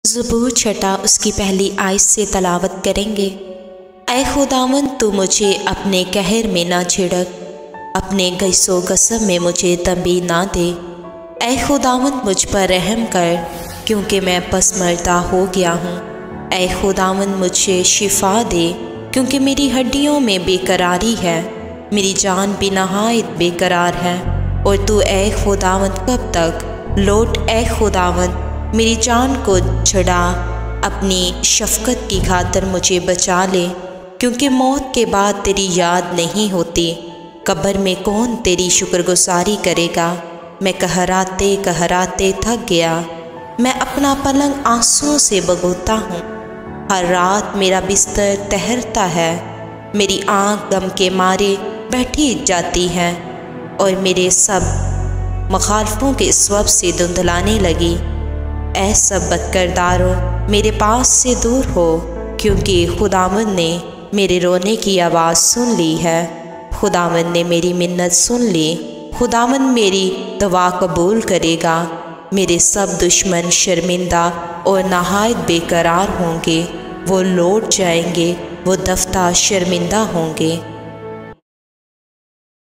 ज़बूर छठा उसकी पहली आयत से तलावत करेंगे। ऐ खुदावन तू मुझे अपने कहर में ना झिड़क, अपने गैसो गसब में मुझे तंबी ना दे। ऐ खुदावन मुझ पर रहम कर, क्योंकि मैं पसमरदा हो गया हूँ। ऐ खुदावन मुझे शिफा दे, क्योंकि मेरी हड्डियों में बेकरारी है, मेरी जान भी नहायत बेकरार है। और तू ऐ खुदावन कब तक लौट, ऐ खुदावन मेरी जान को छुड़ा, अपनी शफ़क़त की खातिर मुझे बचा ले, क्योंकि मौत के बाद तेरी याद नहीं होती। कब्र में कौन तेरी शुक्रगुजारी करेगा। मैं कहराते कहराते थक गया, मैं अपना पलंग आंसुओं से बगोता हूँ। हर रात मेरा बिस्तर तहरता है, मेरी आँख गम के मारे बैठी जाती है, और मेरे सब मुखालफों के स्वब से धुंधलाने लगी। ऐ सब बदकिरदारों मेरे पास से दूर हो, क्योंकि खुदावंद ने मेरे रोने की आवाज़ सुन ली है। खुदावंद ने मेरी मिन्नत सुन ली, खुदावंद मेरी दुआ कबूल करेगा। मेरे सब दुश्मन शर्मिंदा और नहायत बेकरार होंगे, वो लौट जाएंगे, वो दफ्ता शर्मिंदा होंगे।